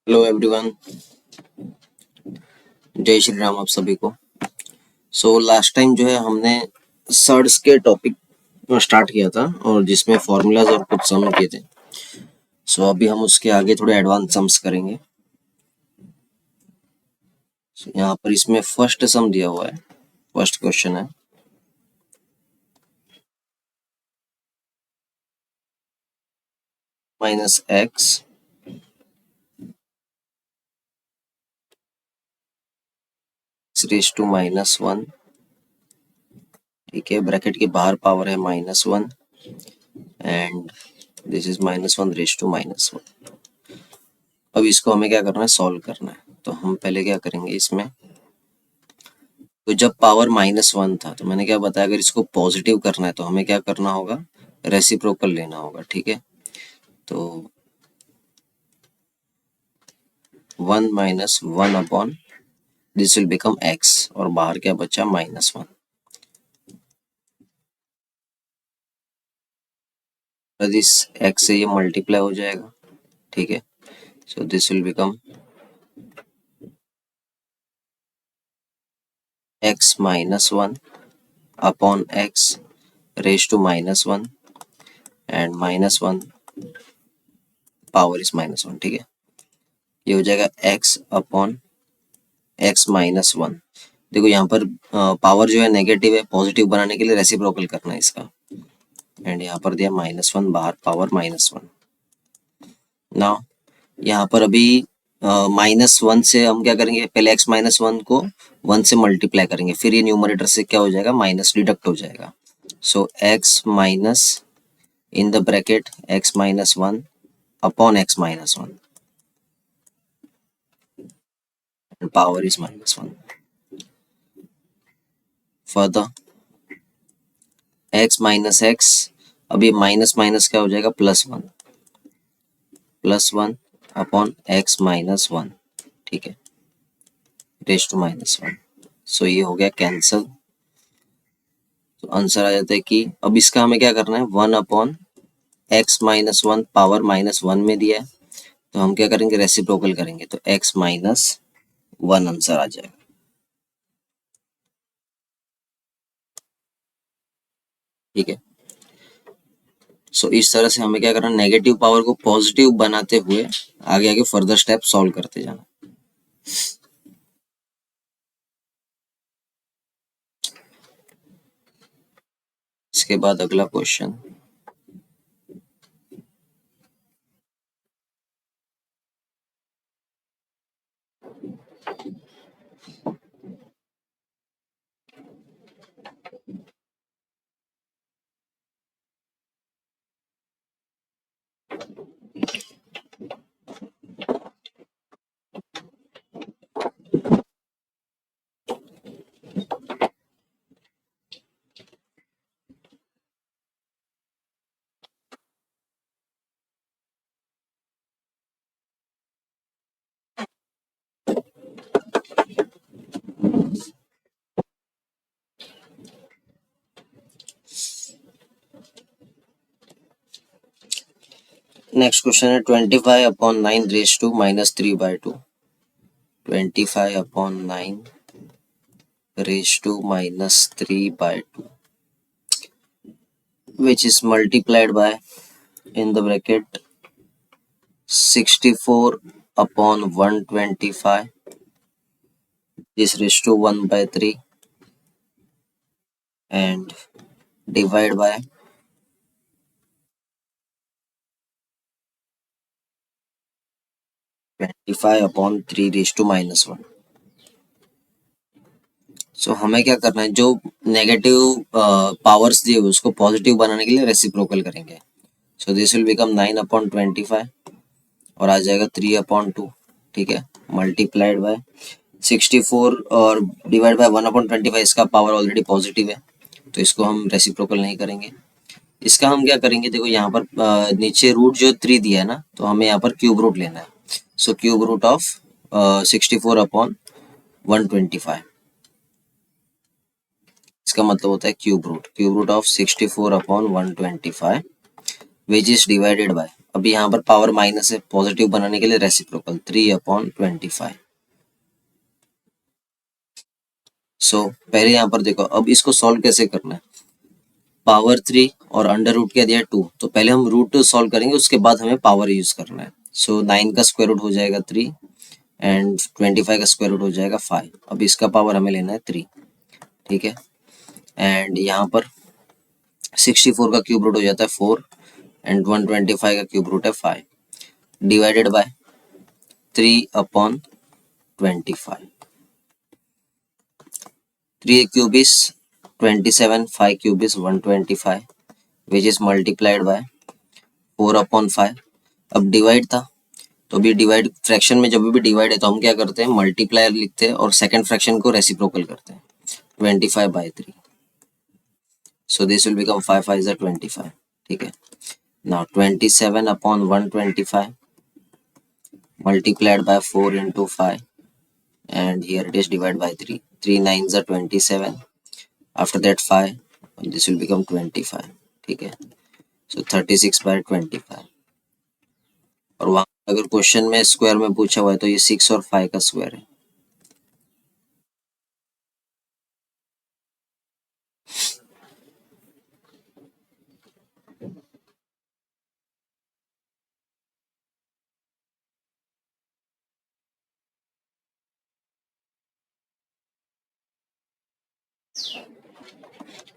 Hello everyone, जय श्री राम आप सभी को। लास्ट टाइम जो है हमने सर्ड्स के टॉपिक स्टार्ट किया था और जिसमें फॉर्मूलाज और कुछ सम किए थे। अभी हम उसके आगे थोड़े एडवांस सम्स करेंगे। यहाँ पर इसमें फर्स्ट सम दिया हुआ है। फर्स्ट क्वेश्चन है -x (-1), ठीक है। ब्रैकेट के बाहर पावर है -1 एंड दिस इज -1 (-1). अब इसको हमें क्या करना है, सॉल्व करना है। तो हम पहले क्या करेंगे इसमें, तो जब पावर -1 था तो मैंने क्या बताया, अगर इसको पॉजिटिव करना है तो हमें क्या करना होगा, रेसिप्रोकल लेना होगा, ठीक है। तो 1 - 1 upon this will become x और बाहर क्या बचा -1। दिस x से ये मल्टीप्लाई हो जाएगा, ठीक है। So this will become x -1 upon x raise to -1 and -1 power is -1, ठीक है। ये हो जाएगा x अपॉन x -1। देखो यहाँ पर पावर जो है नेगेटिव है, पॉजिटिव बनाने के लिए रेसिप्रोकल करना है इसका। एंड यहाँ पर दिया -1, बाहर पावर -1। नाउ यहाँ पर अभी -1 से हम क्या करेंगे, पहले x -1 को 1 से मल्टीप्लाई करेंगे, फिर ये न्यूमरेटर से क्या हो जाएगा, माइनस डिडक्ट हो जाएगा। सो x minus in the bracket x -1 upon x -1 and power is -1. Further x minus x, अभी माइनस माइनस क्या हो जाएगा, +1 अपॉन x -1, ठीक है, रेज टू -1। सो ये हो गया कैंसल। तो आंसर आ जाता है कि अब इसका हमें क्या करना है, 1 अपॉन x -1 पावर -1 में दिया है, तो हम क्या करेंगे, रेसिप्रोकल करेंगे, तो x -1 आंसर आ जाएगा, ठीक है। इस तरह से हमें क्या करना है, नेगेटिव पावर को पॉजिटिव बनाते हुए आगे आगे फर्दर स्टेप सॉल्व करते जाना। इसके बाद अगला क्वेश्चन, नेक्स्ट क्वेश्चन है 25/9 raise to -3/2। 25/9 raise to -3/2 which is multiplied by, in the bracket, 64/125 is raised to 1/3 and divide by 25/3 raised to -1। हमें क्या करना है, जो नेगेटिव पावर्स दिए उसको पॉजिटिव बनाने के लिए रेसिप्रोकल करेंगे। दिस विल बिकम 9/25 और आ जाएगा 3/2, ठीक है, मल्टीप्लाइड बाय 64 और डिवाइड बाय 1/25। इसका पावर ऑलरेडी पॉजिटिव है तो इसको हम रेसिप्रोकल नहीं करेंगे। इसका हम क्या करेंगे, देखो यहाँ पर नीचे रूट जो 3 दिया है ना, तो हमें यहाँ पर क्यूब रूट लेना है। क्यूब रूट ऑफ 64/125, इसका मतलब होता है cube root of 64/125 which is divided by, अभी यहाँ पर पावर माइनस है, पॉजिटिव बनाने के लिए रेसिप्रोकल 3/25। सो पहले यहाँ पर देखो, अब इसको सॉल्व कैसे करना है। पावर 3 और अंडर रूट क्या दिया है 2, तो पहले हम रूट सॉल्व करेंगे, उसके बाद हमें पावर यूज करना है। सो 9 का स्क्वायर रूट हो जाएगा 3 एंड 25 का स्क्वायर रूट हो जाएगा 5। अब इसका पावर हमें लेना है 3, ठीक है। एंड यहाँ पर 64 का क्यूब रूट हो जाता है 4 एंड 125 का क्यूब रूट है 5 divided bye 3/25। 3 cube is 27, 5 cube is 125 which is multiplied by 4/5। अब डिवाइड था, तो अभी डिवाइड फ्रैक्शन में जब भी डिवाइड है तो हम क्या करते हैं, मल्टीप्लायर लिखते हैं और सेकंड फ्रैक्शन को रेसिप्रोकल करते हैं 25/3। सो दिस विल बिकम 5 5 is 25, ठीक है। Now 27/125 multiplied by 4 into 5 and here it is divided by 3, 3 9s are 27, after that 5, this will become 25, ठीक है। So 36/25। और वहां अगर क्वेश्चन में स्क्वायर में पूछा हुआ है तो ये 6 और 5 का स्क्वायर है।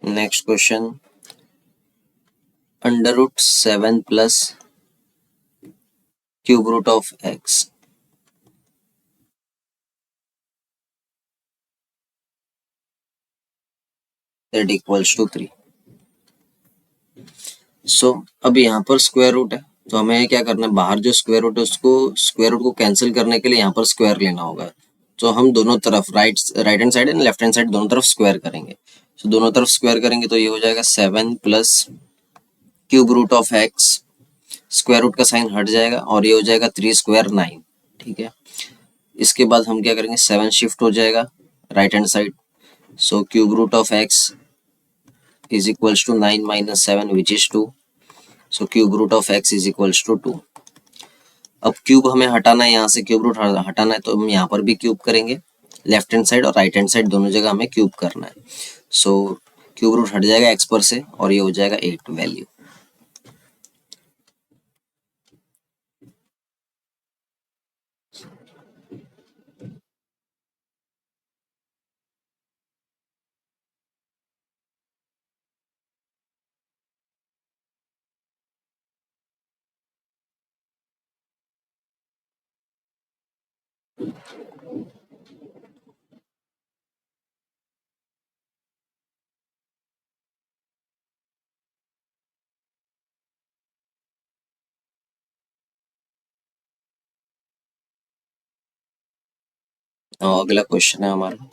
Next question, under root 7 plus cube root of X that equals to 3। सो अब यहाँ पर स्क्वायर रूट है, तो हमें क्या करना है, बाहर जो स्क्वायर रूट है उसको स्क्वायर रूट को कैंसिल करने के लिए यहाँ पर स्क्वायर लेना होगा। तो हम दोनों तरफ right hand side and left hand side दोनों तरफ स्क्वायर करेंगे। तो दोनों तरफ स्क्वायर करेंगे तो ये हो जाएगा 7 plus cube root of X, square root का साइन हट जाएगा और ये हो जाएगा 3 स्क्वायर 9, ठीक है। इसके बाद हम क्या करेंगे, 7 शिफ्ट हो जाएगा right hand side. So cube root of x is equals to 9 minus 7 which is 2। So cube root of x is equals to 2। अब क्यूब हमें हटाना है, यहाँ से क्यूब रूट हटाना है तो हम यहाँ पर भी क्यूब करेंगे, लेफ्ट हैंड साइड और राइट हैंड साइड दोनों जगह हमें क्यूब करना है। सो क्यूब रूट हट जाएगा एक्स पर से और ये हो जाएगा 8 वैल्यू। अगला क्वेश्चन है हमारा,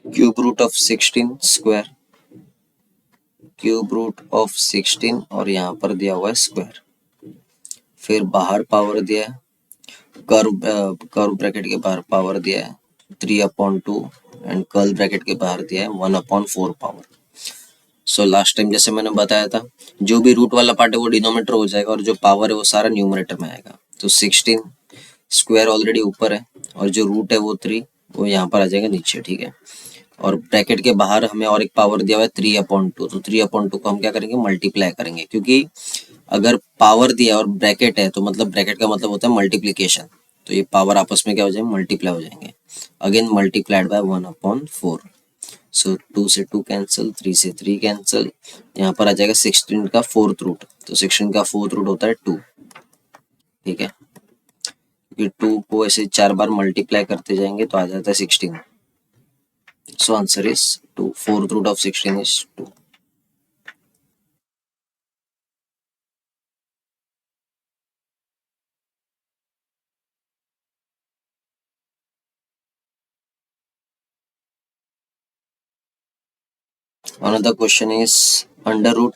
cube root of 16 square, cube root of 16 और यहाँ पर दिया हुआ है स्क्वायर, फिर बाहर पावर दिया है, कर्व ब्रैकेट के बाहर पावर दिया है 3/2 एंड कर्ल ब्रैकेट के बाहर दिया है 1/4 पावर। सो लास्ट टाइम जैसे मैंने बताया था, जो भी रूट वाला पार्ट है वो डिनोमिनेटर हो जाएगा और जो पावर है वो सारा न्यूमरेटर में आएगा। तो 16 स्क्वायर ऑलरेडी ऊपर है और जो रूट है वो 3 वो यहाँ पर आ जाएगा नीचे, ठीक है। और ब्रैकेट के बाहर हमें और एक पावर दिया हुआ है 3/2, तो 3/2 को हम क्या करेंगे, मल्टीप्लाई करेंगे, क्योंकि अगर पावर दिया और ब्रैकेट है तो मतलब ब्रैकेट का मतलब होता है मल्टीप्लीकेशन, तो ये पावर आपस में क्या हो जाएंगे, मल्टीप्लाई हो जाएंगे। Again multiplied by 1/4। सो 2 से 2 कैंसिल, 3 से 3 कैंसिल, यहाँ पर आ जाएगा 16 का फोर्थ रूट, तो 16 का फोर्थ रूट होता है 2, ठीक है। क्योंकि 2 को ऐसे 4 बार मल्टीप्लाई करते जाएंगे तो आ जाता है 16। So answer is 2, fourth root of 16 is 2। Another question is under root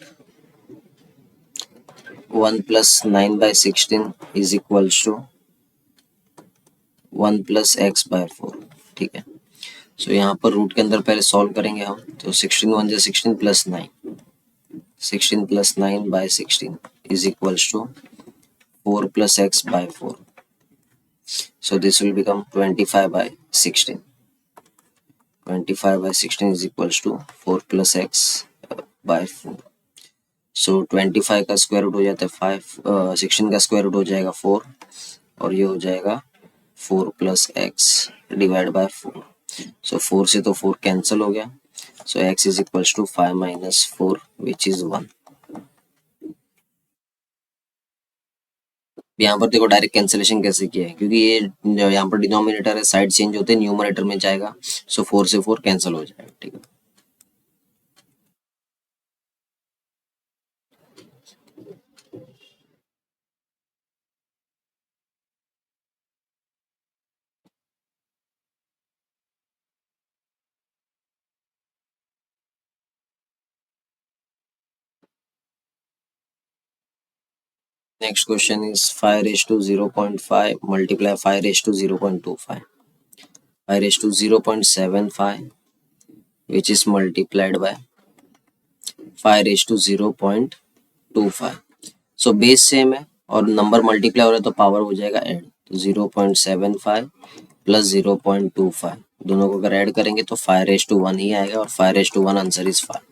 1 plus 9/16 is equals to 1 plus x by 4, ठीक है। सो यहाँ पर रूट के अंदर पहले सॉल्व करेंगे हम, तो 16 1 जा 16 plus 9, 16 plus 9 by 16 is equals to 4 plus x by 4. So this will become 25 by 16. 25 by 16 is equals to 4 plus x by 4. So 25 का स्क्वायर रूट हो जाता है 5, 16 का स्क्वायर रूट हो जाएगा 4 और ये हो जाएगा 4 plus x divide by 4. So 4 से तो 4 कैंसिल हो गया. So x is equals to 5 minus 4 which is 1. यहाँ पर देखो डायरेक्ट कैंसिलेशन कैसे किया है, क्योंकि ये यहाँ पर डिनोमिनेटर है, साइड चेंज होते हैं, न्यूमरेटर में जाएगा. सो 4 से 4 कैंसिल हो जाएगा. ठीक है. Next question is 5 raised to 0.5 multiply 5 raised to 0.25. 5 raised to 0.75 which is multiplied by 5 raised to 0.25. So base same है और नंबर मल्टीप्लाई हो रहा है तो पावर हो जाएगा ऐड. तो 0.75 प्लस 0.25 दोनों को अगर ऐड करेंगे तो 5 raised to 1 ही आएगा और 5 raised to 1 answer is 5.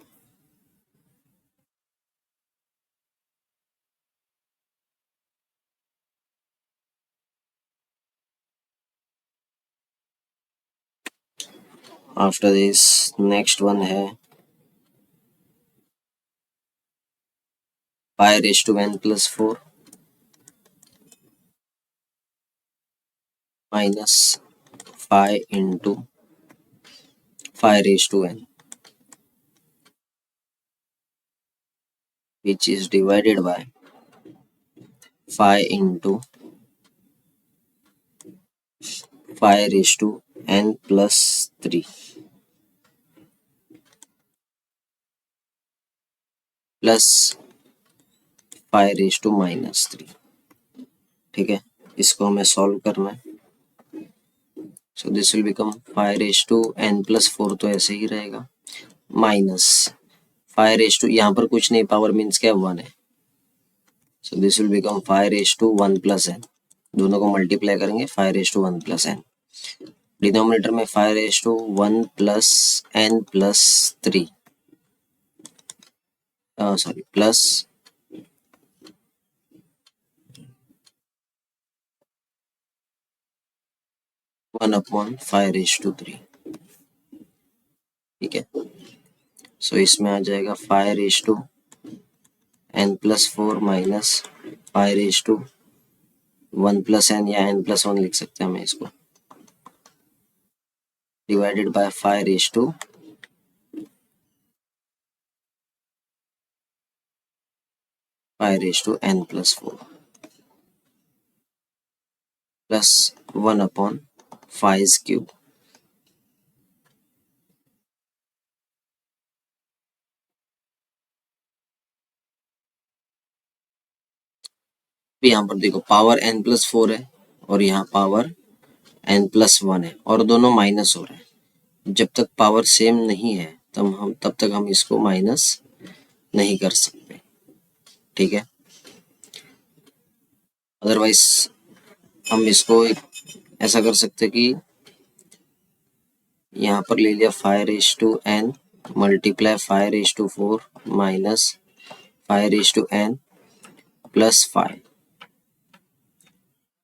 After this next one है 5 raised to n plus 4 minus 5 into 5 raised to n which is divided by 5 into 5 raised to n plus 3 plus 5 raised to minus 3. ठीक है, इसको हमें solve करना है. So this will become 5 raised to n plus 4 तो ऐसे ही रहेगा minus 5 raised to, यहाँ पर कुछ नहीं, पावर मीन्स क्या 1 है. So this will become 5 raised to 1 plus n. दोनों को मल्टीप्लाई करेंगे 5 raised to 1 plus n. Denominator में 5 raised to 1 plus n plus 3 sorry plus 1 upon 5 raised to 3. ठीक है. सो इसमें आ जाएगा 5 raised to n plus 4 minus 5 raised to 1 plus n या n plus 1 लिख सकते हैं हमें इसको, divided by 5 raised to 5 raised to n plus 4 plus 1 upon 5 cube. यहाँ पर देखो पावर n plus 4 है और यहाँ पावर n plus 1 है और दोनों माइनस हो रहे हैं. जब तक पावर सेम नहीं है तब तक हम इसको माइनस नहीं कर सकते. ठीक है. अदरवाइज हम इसको ऐसा कर सकते कि यहाँ पर ले लिया 5 raised to n multiply 5 raised to 4 minus 5 raised to n plus 5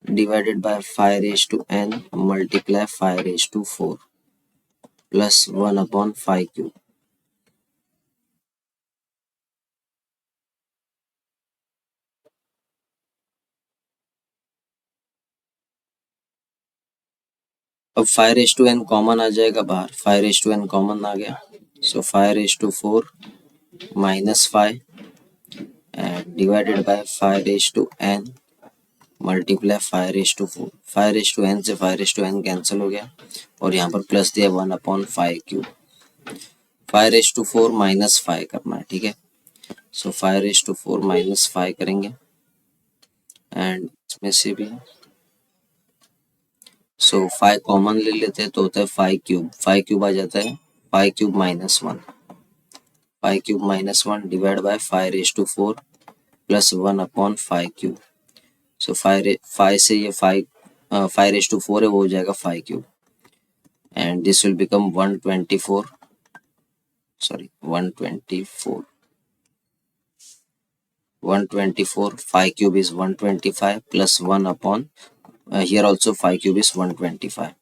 divided by 5 raised to n multiply 5 raised to 4 plus 1 upon 5 cube. अब 5 raised to n कॉमन आ जाएगा बाहर, 5 raised to n कॉमन आ गया. सो 5 raised to 4 minus 5 and divided by 5 raised to n multiply 5 raised to 4. 5 raised to n से 5 raised to n cancel हो गया और यहाँ पर प्लस दिया 1 upon 5 cube. 5 raised to 4 minus 5 करना है. ठीक है. सो 5 raised to 4 माइनस 5 करेंगे एंड इसमें से भी सो 5 कॉमन ले लेते हैं तो होता है 5 क्यूब, 5 क्यूब आ जाता है 5 cube minus 1, 5 cube minus 1 divide by 5 raise to 4 plus 1 upon 5 cube. So 5 से ये 5 रेज टू 4 है वो हो जाएगा 5 cube and this will become 124, sorry 124, 124, 5 cube is 125 plus 1 upon here also 5 cube is 125.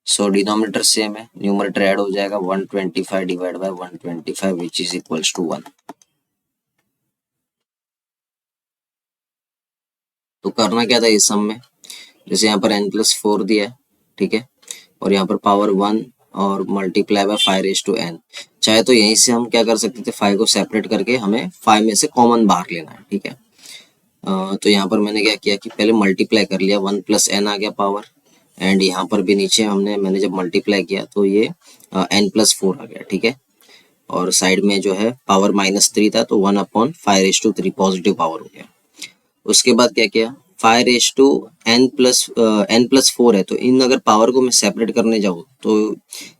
So denominator same है, numerator add हो जाएगा 125 divide by 125 which is equals to 1. तो करना क्या था इस सम में, जैसे यहाँ पर n प्लस 4 दिया है, ठीक है, और यहाँ पर पावर 1 और multiply by 5 raise to n। चाहे तो यहीं से हम क्या कर सकते थे, 5 को सेपरेट करके हमें 5 में से कॉमन बाहर लेना है, ठीक है। तो यहाँ पर मैंने क्या किया कि पहले मल्टीप्लाई कर लिया, 1 प्लस एन आ गया पावर, एंड यहाँ पर भी नीचे मैंने जब मल्टीप्लाई किया तो ये एन प्लस 4 आ गया, ठीक है। और साइड में जो है पावर -3 था तो 1/5 रेज टू 3 पॉजिटिव पावर हो गया। उसके बाद क्या किया, 5 रेज टू n+4 है, तो इन अगर पावर को मैं सेपरेट करने जाऊँ तो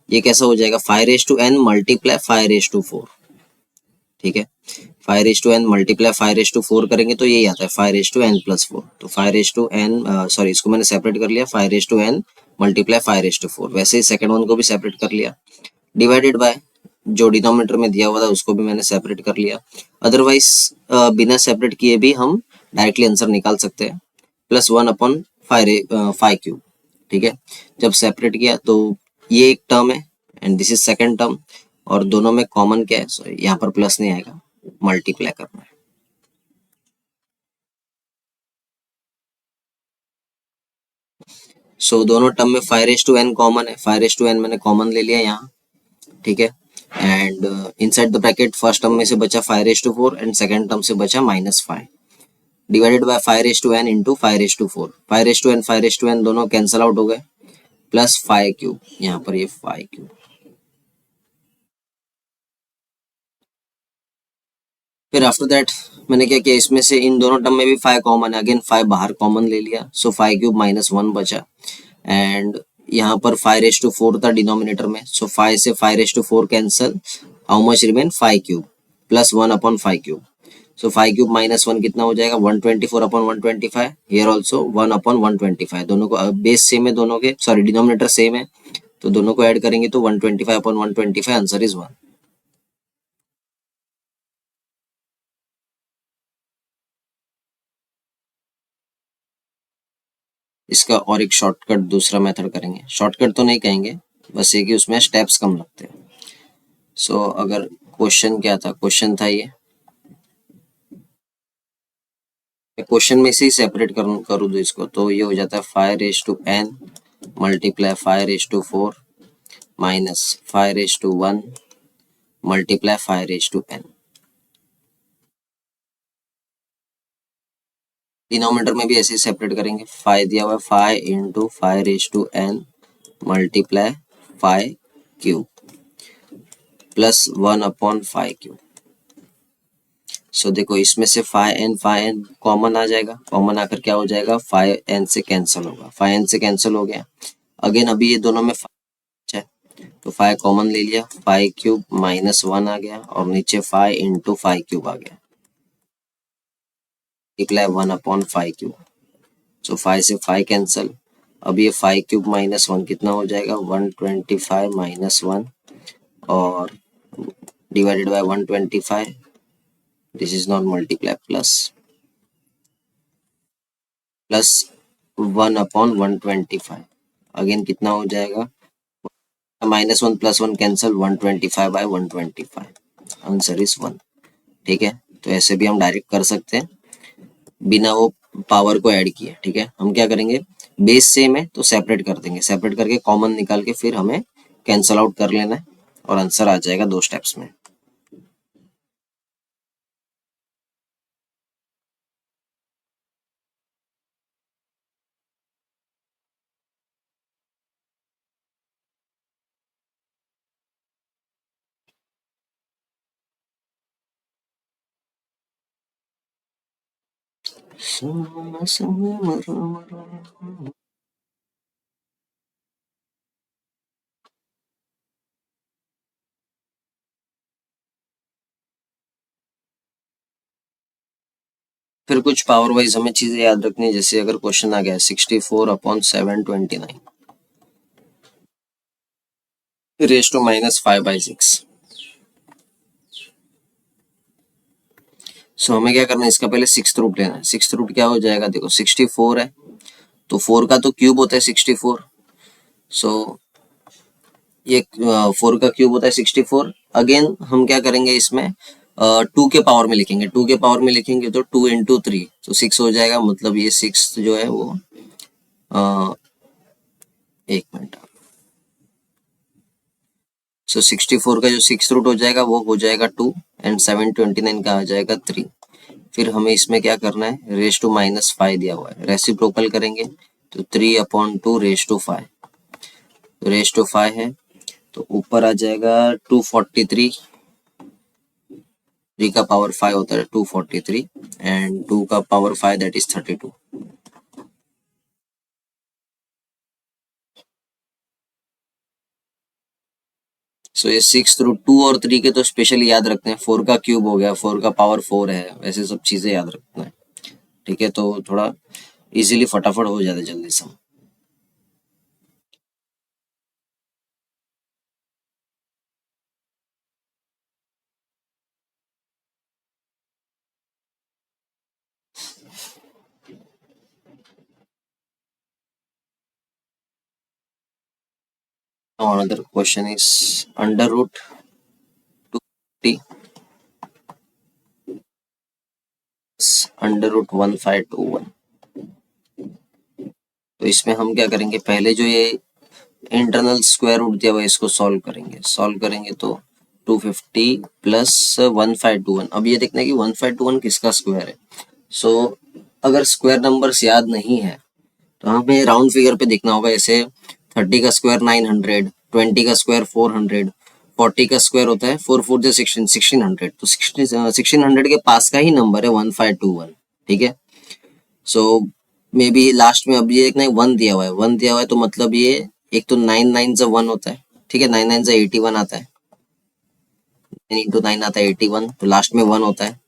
ये कैसा हो जाएगा, 5 raise to n multiply 5 raise to 4, ठीक है। 5 raise to n multiply 5 raise to 4 करेंगे तो यही आता है 5 रेज टू n+4। तो 5 रेज टू n, सॉरी इसको मैंने सेपरेट कर लिया, 5 raise to n multiply 5 raise to 4। वैसे ही सेकंड वन को भी सेपरेट कर लिया, डिवाइडेड बाय जो डिनोमिनेटर में दिया हुआ था उसको भी मैंने सेपरेट कर लिया। अदरवाइज बिना सेपरेट किए भी हम डायरेक्टली आंसर निकाल सकते हैं, +1/5 क्यूब, ठीक है। जब सेपरेट किया तो ये एक टर्म है and this is second term, और दोनों में कॉमन क्या है, सॉरी यहाँ पर प्लस नहीं आएगा, मल्टीप्लाई करना है। सो दोनों टर्म में 5 रेज टू n कॉमन है, 5 रेज टू n मैंने कॉमन ले लिया यहाँ, ठीक है। And inside the bracket first term में से बचा 5 raise to 4 and second term से बचा -5 divided by 5 raise to n into 5 raise to 4। 5 raise to n 5 raise to n दोनों कैंसल आउट हो गए, प्लस 5 क्यूब, यहाँ पर ये 5 क्यूब। फिर आफ्टर दैट मैंने क्या किया, इसमें से इन दोनों टर्म में भी 5 कॉमन है, अगेन 5 बाहर कॉमन ले लिया, सो 5 क्यूब -1 बचा। एंड यहाँ पर 5 रेज टू 4 था डिनोमिनेटर में, सो 5 से 5 raise to 4 cancel, how much remain 5 cube plus 1/5 cube. So 5 cube -1 कितना हो जाएगा, 124/125। हियर ऑल्सो 1/125, दोनों को बेस सेम है, दोनों के सॉरी डिनोमिनेटर सेम है, तो दोनों को ऐड करेंगे तो 125/125, आंसर इज 1। इसका और एक शॉर्टकट दूसरा मेथड करेंगे, शॉर्टकट तो नहीं कहेंगे, बस ये कि उसमें स्टेप्स कम लगते हैं। सो अगर क्वेश्चन क्या था, क्वेश्चन था ये, क्वेश्चन में से ही सेपरेट करूँ दो इसको, तो ये हो जाता है 5 raise to n multiply 5 raise to 4 minus 5 raise to 1 multiply 5 raise to n। Denominator में भी ऐसे ही सेपरेट करेंगे, 5 दिया हुआ है, 5 into 5 raise to n multiply 5 cube plus 1/5 cube. So देखो इसमें से 5n कॉमन आ जाएगा, कॉमन आकर क्या हो जाएगा, 5n से कैंसिल होगा, 5n से कैंसिल हो गया। अगेन अभी ये दोनों में 5 है तो 5 कॉमन ले लिया, 5 क्यूब -1 आ गया, और नीचे 5 इंटू 5 क्यूब आ गया, निकला है 1/5 क्यूब। सो 5 से 5 कैंसिल, अब ये 5 क्यूब -1 कितना हो जाएगा, 125 -1, और divided by 125, this is not multiply, plus 1/125, again कितना हो जाएगा, -1 + 1 कैंसल, 125/125, आंसर इज 1, ठीक है। तो ऐसे भी हम डायरेक्ट कर सकते हैं बिना वो पावर को ऐड किए, ठीक है। हम क्या करेंगे, बेस सेम है तो सेपरेट कर देंगे, सेपरेट करके कॉमन निकाल के फिर हमें कैंसल आउट कर लेना है और आंसर आ जाएगा 2 स्टेप्स में। फिर कुछ पावर वाइज हमें चीजें याद रखनी है, जैसे अगर क्वेश्चन आ गया 64/729 रेज टू -5/6। सो हमें क्या करना है, इसका पहले सिक्स्थ रूट लेना है। सिक्स्थ रूट क्या हो जाएगा, देखो 64 है तो 4 का तो क्यूब होता है 64। सो ये 4 का क्यूब होता है 64। अगेन हम क्या करेंगे इसमें, 2 के पावर में लिखेंगे। 2 के पावर में लिखेंगे तो 2 इंटू 3 तो 6 हो जाएगा। मतलब ये 6 जो है वो एक मिनट। सो 64 का जो 6 रूट हो जाएगा वो हो जाएगा 2 एंड 729 का आ जाएगा 3। फिर हमें इसमें क्या करना है, रेज टू -5 दिया हुआ है, रेसिप्रोकल करेंगे तो 3/2 रेज टू 5। तो रेज टू 5 है तो ऊपर आ जाएगा 243। 3 का पावर 5 होता है 243 एंड 2 का पावर 5 दैट इज 32। सो ये 6 रूट 2 और 3 के तो स्पेशली याद रखते हैं। 4 का क्यूब हो गया, 4 का पावर 4 है, वैसे सब चीजें याद रखना है। ठीक है, तो थोड़ा इजीली फटाफट हो जाता है जल्दी से। Now another question is under root 250 plus under root 1521। तो इसमें हम क्या करेंगे, पहले जो ये इंटरनल स्क्वायर रूट दिया हुआ है इसको सॉल्व करेंगे तो 250 प्लस 1521। अब ये देखना है कि 1521 किसका स्क्वायर है। सो अगर स्क्वायर नंबर्स याद नहीं है तो हमें राउंड फिगर पे देखना होगा। जैसे 30 का स्क्वायर 900, 20 का स्क्वायर 400, 40 का स्क्वायर होता है 4 4 जो 1600। तो 1600 के पास का ही नंबर है 1521। ठीक है, सो मे बी लास्ट में अब ये एक ना 1 दिया हुआ है, 1 दिया हुआ है तो मतलब ये एक तो 9 9 से 1 होता है। ठीक है, 9 9 से 81 आता है, 9 इंटू 9 आता है 81, तो लास्ट में 1 होता है।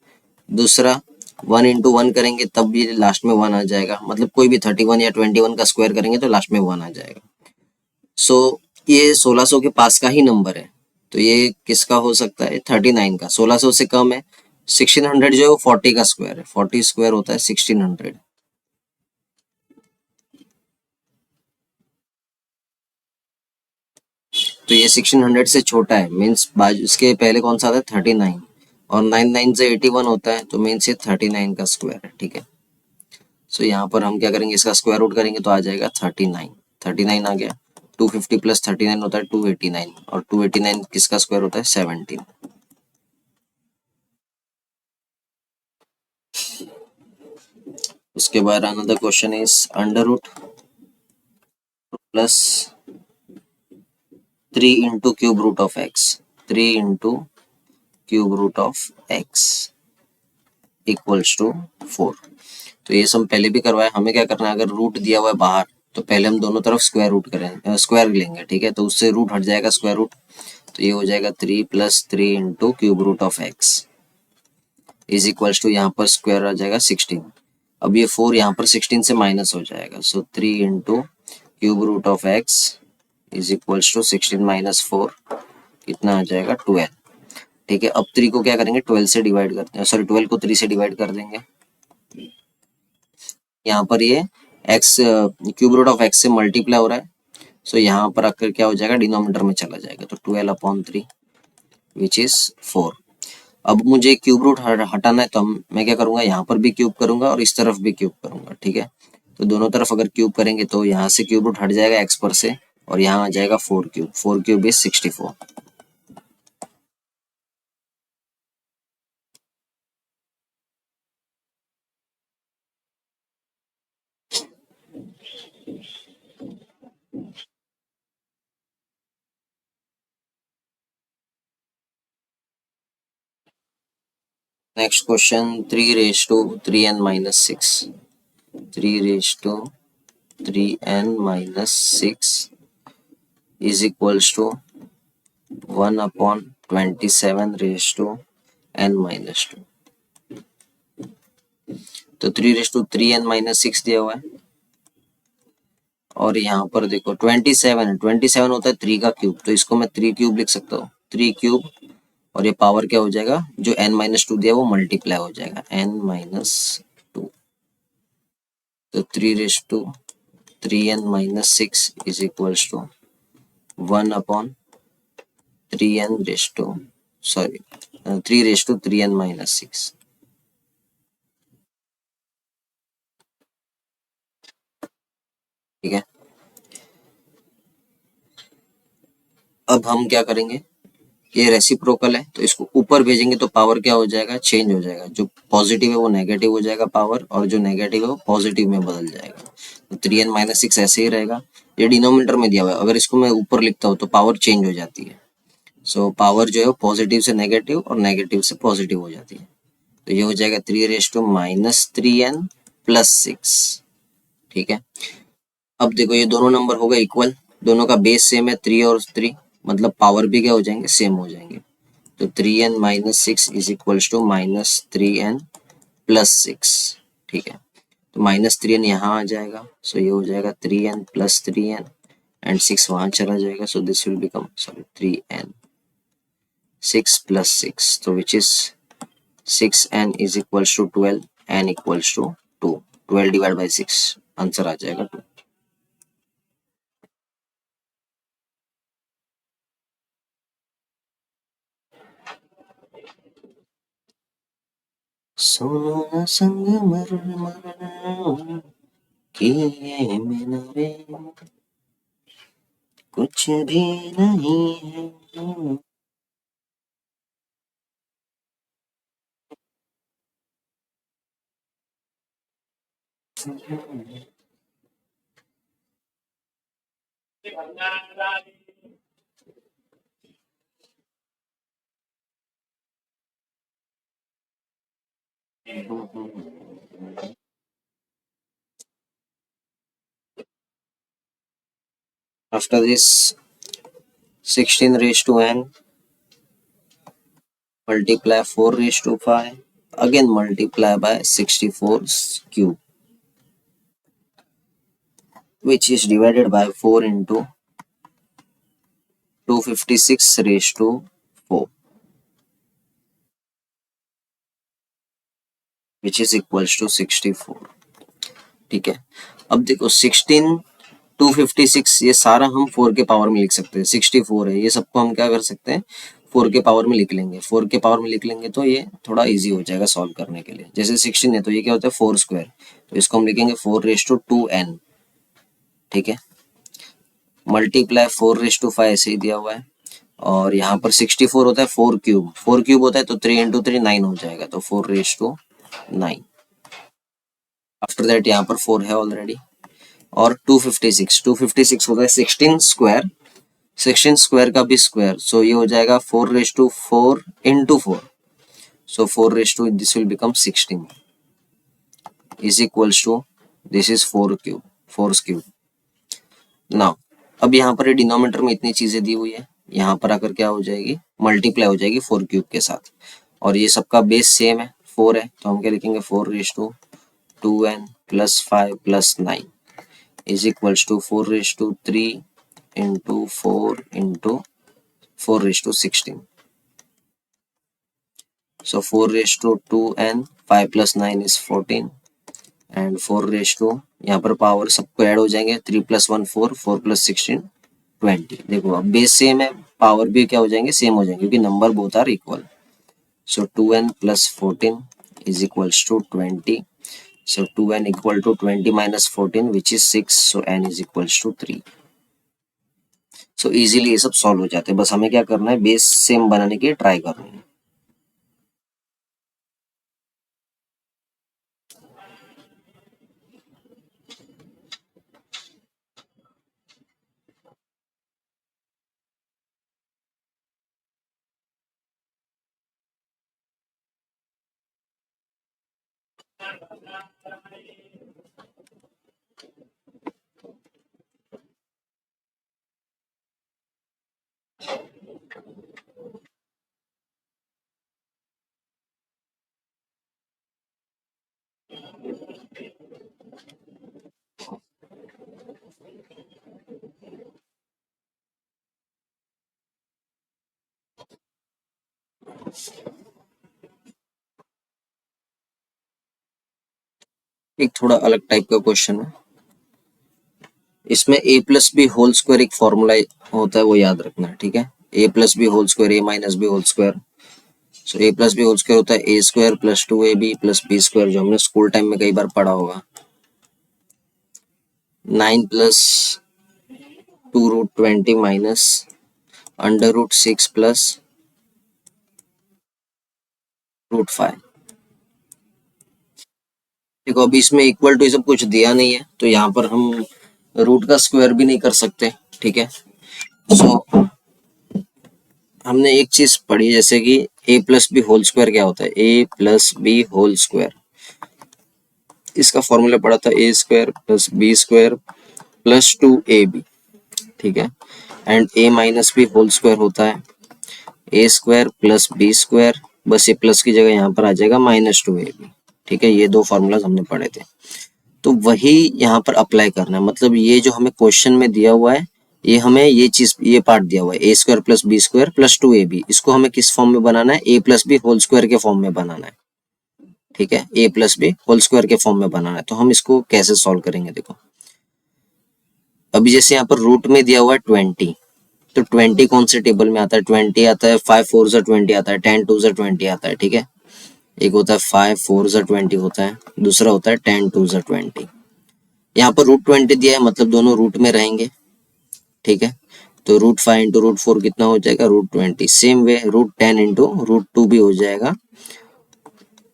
दूसरा 1 इंटू 1 करेंगे तब भी लास्ट में 1 आ जाएगा। मतलब कोई भी 31 या 21 का स्क्वायर करेंगे तो लास्ट में 1 आ जाएगा। सो ये 1600 के पास का ही नंबर है तो ये किसका हो सकता है, 39 का। 1600 से कम है। 1600 जो है वो 40 का स्क्वायर है, 40 स्क्वायर होता है 1600। तो ये 1600 से छोटा है, मीन्स बाजू इसके पहले कौन सा आता है 39, और 9 9 से 81 होता है तो मीन्स ये 39 का स्क्वायर है। ठीक है, सो यहाँ पर हम क्या करेंगे, इसका स्क्वायर रूट करेंगे तो आ जाएगा 39। 39 आ गया। 250 प्लस 39 होता है 289, और 289 किसका स्क्वायर होता है 17। उसके बाद another question is under root plus 3 into cube root of X. 3 into cube root of X equals to 4। तो ये सब पहले भी करवाया। हमें क्या करना है, अगर रूट दिया हुआ है बाहर तो पहले हम दोनों तरफ स्क्वायर रूट करें, स्क्वायर लेंगे। ठीक है, तो उससे रूट हट जाएगा स्क्वायर रूट, तो ये हो जाएगा 3 plus 3 into cube root of x is equals to, यहाँ पर स्क्वायर आ जाएगा 16। अब ये 4 यहाँ पर 16 से माइनस हो जाएगा, so 3 into cube root of x is equals to 16 minus 4 कितना आ जाएगा 12। ठीक है, अब 3 को क्या करेंगे 12 से डिवाइड करते हैं, सॉरी 12 को 3 से डिवाइड कर देंगे। यहाँ पर ये x cube root of x से मल्टीप्लाई हो रहा है, सो यहाँ पर आकर क्या हो जाएगा डिनोमिनेटर में चला जाएगा, तो 12/3 विच इज 4। अब मुझे क्यूब रूट हटाना है तो मैं क्या करूंगा, यहाँ पर भी क्यूब करूंगा और इस तरफ भी क्यूब करूंगा। ठीक है, तो दोनों तरफ अगर क्यूब करेंगे तो यहाँ से क्यूब रूट हट जाएगा एक्स पर से, और यहाँ आ जाएगा 4 cube. 4 cube is 64। Next question 3 raise to 3n minus 6। 3 raise to 3n minus 6 is equals to 1/27 raise to n minus 2। तो 3^3n-6 दिया हुआ है। और यहाँ पर देखो 27 है, 27 होता है 3 का क्यूब, तो इसको मैं 3 क्यूब लिख सकता हूँ, 3 क्यूब। और ये पावर क्या हो जाएगा, जो n-2 दिया वो मल्टीप्लाई हो जाएगा, n-2। तो 3^3n-6 is equals to 3^3n-6। ठीक है। अब हम क्या करेंगे, ये रेसिप्रोकल है तो इसको ऊपर भेजेंगे तो पावर क्या हो जाएगा, चेंज हो जाएगा, जो पॉजिटिव है वो नेगेटिव हो जाएगा पावर, और जो नेगेटिव है वो पॉजिटिव में बदल जाएगा। तो 3n-6 ऐसे ही रहेगा। ये डिनोमिनेटर में दिया हुआ है, अगर इसको मैं ऊपर लिखता हूँ तो पावर चेंज हो जाती है। सो पावर जो है पॉजिटिव से नेगेटिव और नेगेटिव से पॉजिटिव हो जाती है। तो ये हो जाएगा 3^-3n+6। ठीक है। अब देखो ये दोनों नंबर हो गए इक्वल, दोनों का बेस सेम है 3 और 3, मतलब पावर भी क्या हो जाएंगे, सेम हो जाएंगे। तो 3n-6 is equals to -3n+6। ठीक है। तो -3n यहाँ आ जाएगा, सो ये हो जाएगा 3n+3n एंड 6 वहाँ चला जाएगा, सो दिस विल बिकम 3n 6+6, तो which is 6n is equals to 12, n equals to 2, 12 divide by 6, answer आ जाएगा 2। सोनो न संग मर मर किए बिना रे कुछ भी नहीं है। After this 16 raised to n multiply 4 raised to 5, again multiply by 64's cube, which is divided by 4 into 256 raised to 4, which is equals to 64। ठीक है। अब देखो 16, 256 ये सारा हम 4 के पावर में लिख सकते हैं, 64 है, ये सबको हम क्या कर सकते हैं 4 के पावर में लिख लेंगे, 4 के पावर में लिख लेंगे तो ये थोड़ा इजी हो जाएगा सॉल्व करने के लिए। जैसे 16 है तो ये क्या होता है 4 स्क्वायर, तो इसको हम लिखेंगे 4^2n। ठीक है। मल्टीप्लाई 4^5 ऐसे ही दिया हुआ है, और यहाँ पर 64 होता है 4 क्यूब, 4 क्यूब होता है तो 3 × 3 9 हो जाएगा, तो 4^9। आफ्टर दैट यहाँ पर 4 है ऑलरेडी। और 256 होता है 16 स्क्वायर, 16 स्क्वायर का भी स्क्वायर, सो ये हो जाएगा 4^4 into 4, so 4 this will become 16 is equals to this is 4 cube, 4 cube। Now अब यहाँ पर डिनोमिनेटर में इतनी चीजें दी हुई है, यहाँ पर आकर क्या हो जाएगी, मल्टीप्लाई हो जाएगी 4 क्यूब के साथ, और ये सबका बेस सेम है 4 है, तो हम क्या लिखेंगे 4^2n+5+9 is equals to 4^3 into 4 into 4^16, so 4^2n 5 + 9 is 14 and 4 यहाँ पर पावर सबको ऐड हो जाएंगे, 3 + 1 4, 4 + 16 20। देखो अब बेस सेम है, पावर भी क्या हो जाएंगे, सेम हो जाएंगे, क्योंकि number both are equal. So 2n + 14 is equals to 20, so 2n equal to 20 minus 14 which is 6, so n is equals to 3। So easily ये सब सॉल्व हो जाते हैं, बस हमें क्या करना है, बेस सेम बनाने की ट्राई करनी है। एक थोड़ा अलग टाइप का क्वेश्चन है। इसमें A plus B whole square एक फॉर्मूला होता है, वो याद रखना है, ठीक है। A plus B whole square, A minus B whole square. So A plus B whole square होता है A square plus 2ab plus B square, जो हमने स्कूल टाइम में कई बार पढ़ा होगा। 9 प्लस 2√20 माइनस √6 प्लस √5। देखो अभी इसमें इक्वल टू सब कुछ दिया नहीं है, तो यहाँ पर हम रूट का स्क्वायर भी नहीं कर सकते, ठीक है। सो हमने एक चीज पढ़ी, जैसे कि A plus B whole square क्या होता है, A plus B whole square, इसका फॉर्मूला पढ़ा था A square plus B square plus 2ab, ठीक है। And A minus B whole square होता है A square plus B square, बस ये प्लस की जगह यहाँ पर आ जाएगा -2ab, ठीक है। ये दो फॉर्मूलाज हमने पढ़े थे, तो वही यहाँ पर अप्लाई करना है। मतलब ये जो हमें क्वेश्चन में दिया हुआ है, ये हमें ये चीज, ये पार्ट दिया हुआ है A square plus B square plus 2ab, इसको हमें किस फॉर्म में बनाना है, A plus B whole square के फॉर्म में बनाना है, ठीक है। A plus B whole square के फॉर्म में बनाना है। तो हम इसको कैसे सॉल्व करेंगे, देखो अभी जैसे यहाँ पर रूट में दिया हुआ है 20, तो 20 कौन से टेबल में आता है, 20 आता है 5 4 ज़ा 20 आता है, 10 2 ज़ा 20 आता है, ठीक है। एक होता है 5 4 ज़ा 20 होता है, दूसरा होता है 10 2 ज़ा 20। यहाँ पर √20 दिया है, मतलब दोनों रूट में रहेंगे, ठीक है। तो √5 इंटू √4 कितना हो जाएगा, √20। सेम वे √10 इंटू √2 भी हो जाएगा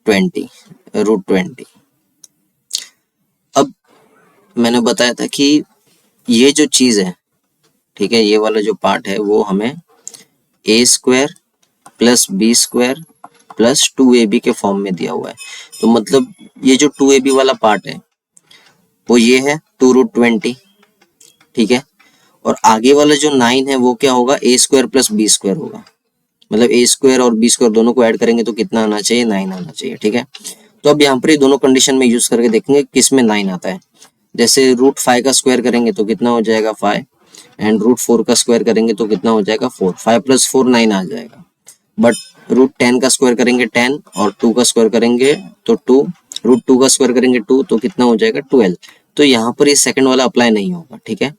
20, √20। अब मैंने बताया था कि ये जो चीज है, ठीक है, ये वाला जो पार्ट है वो हमें A square plus B square plus 2ab के फॉर्म में दिया हुआ है। तो मतलब ये जो 2ab वाला पार्ट है वो ये है 2√20, ठीक है। और आगे वाला जो 9 है वो क्या होगा, ए स्क्वायर प्लस बी स्क्वायर होगा। मतलब ए स्क्वायर और बी स्क्वायर दोनों को ऐड करेंगे तो कितना आना चाहिए, 9 आना चाहिए, ठीक है। तो अब यहाँ पर ये दोनों कंडीशन में यूज करके देखेंगे किस में 9 आता है। जैसे √5 का स्क्वायर करेंगे तो कितना हो जाएगा 5, एंड √4 का स्क्वायर करेंगे तो कितना हो जाएगा 4, 5 + 4 9 आ जाएगा। बट √10 का स्क्वायर करेंगे 10, और 2 का स्क्वायर करेंगे तो 2, √2 का स्क्वायर करेंगे 2, तो कितना हो जाएगा 12। तो यहाँ पर ये सेकंड वाला अप्लाई नहीं होगा, ठीक है।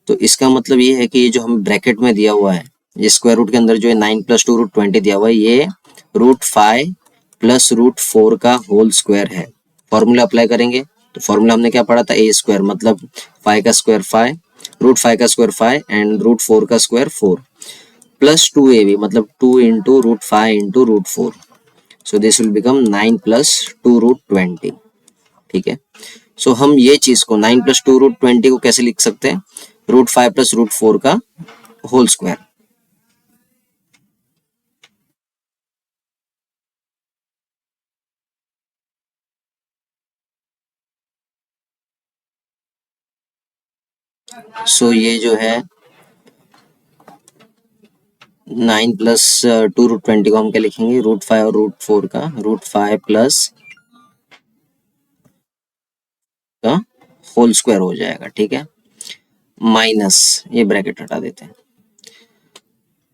तो इसका मतलब ये है कि ये जो हमें ब्रैकेट में दिया हुआ है, ये स्क्वायर रूट के अंदर जो है 9 + 2 √20 दिया हुआ है, ये √5 + √4 का होल स्क्वायर है। फॉर्मूला अप्लाई करेंगे तो फॉर्मूला हमने क्या पढ़ा था, ए स्क्वायर मतलब 5 का स्क्वायर 5, √5 का स्क्वायर 5 एंड √4 का स्क्वायर 4 प्लस 2ab मतलब 2 into √5 into √4। So this will become 9 + 2√20, ठीक है। सो हम ये चीज को 9 + 2√20 को कैसे लिख सकते हैं, √5 + √4 का होल स्क्वायर। सो ये जो है 9 + 2√20 को हम क्या लिखेंगे, √5 और √4 का √5 प्लस का होल स्क्वायर हो जाएगा, ठीक है। माइनस ये ब्रैकेट हटा देते हैं।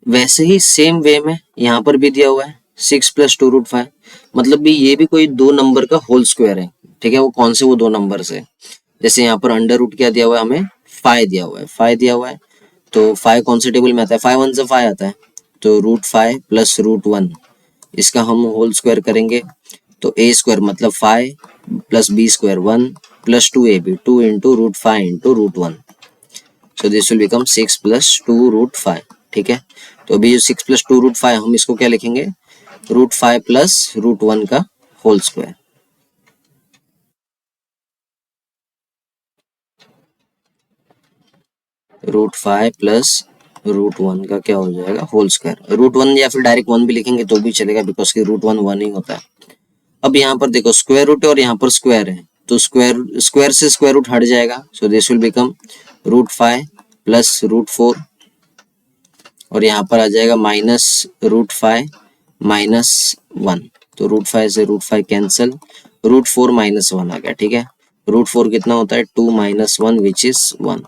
वैसे ही सेम वे में यहाँ पर भी दिया हुआ है 6 + 2√5, मतलब भी ये भी कोई दो नंबर का होल स्क्वायर है, ठीक है। वो कौन से, वो दो नंबर से, जैसे यहाँ पर अंडर रूट क्या दिया हुआ है, हमें 5 दिया हुआ है, 5 दिया हुआ है। तो 5 कौन से टेबल में आता है, 5 1 से 5 आता है, तो √5 + √1, इसका हम होल स्क्वायर करेंगे तो ए स्क्वायर मतलब 5 + b square 1 + 2ab 2 into √5 into √1। So this will become 6 + 2√5, ठीक है। तो अभी जो 6 + 2√5 हम इसको क्या लिखेंगे, √5 + √1 का होल स्क्वायर। √5 + √1 का क्या हो जाएगा, होल स्क्वायर। √1 या फिर डायरेक्ट 1 भी लिखेंगे तो भी चलेगा, बिकॉज की √1 1 ही होता है। अब यहाँ पर देखो स्क्वायर रूट है और यहाँ पर स्क्वायर है, तो स्क्वायर स्क्वायर से स्क्वायर रूट हट जाएगा। सो दिस विल बिकम √5 + √4, और यहाँ पर आ जाएगा -√5 -1, तो √5 से √5 कैंसिल, √4 -1 आ गया, ठीक है। √4 कितना होता है? 2 - 1 which is 1।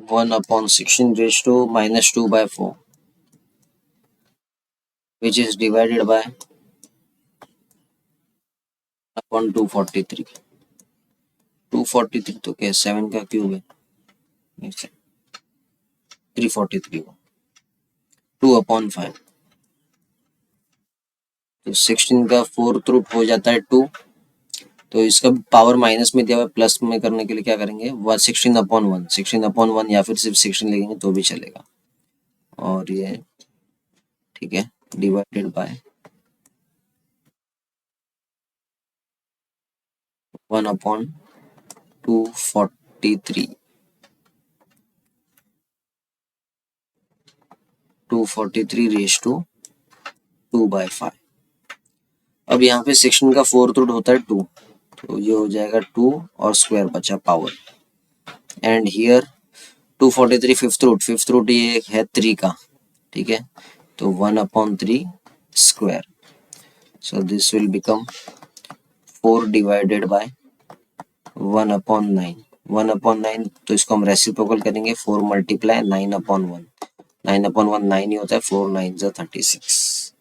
(1/16 raised to -2/4) which is divided by upon 243। 243 तो क्या 7 का क्यूब है, 343 को 2/5। तो 16 का फोर्थ रूट हो जाता है 2। तो इसका पावर माइनस में दिया हुआ, प्लस में करने के लिए क्या करेंगे? 16/1, 16/1 या फिर सिर्फ 16 लिखेंगे तो भी चलेगा। और ये ठीक है, डिवाइडेड बाय 1/243। 243 raise to 2/5। अब यहाँ पे 16 का फोर्थ रूट होता है 2, तो ये हो जाएगा 2 और स्क्वायर बचा power. And here 243 fifth root ये है 3 का, ठीक है। तो 1/3 square. So this will become 4 divided by 1/9। 1/9 तो इसको हम रेसिप्रोकल करेंगे, 4 मल्टीप्लाई 9/1। 9/1 9 ही होता है, 4 9 जा 36।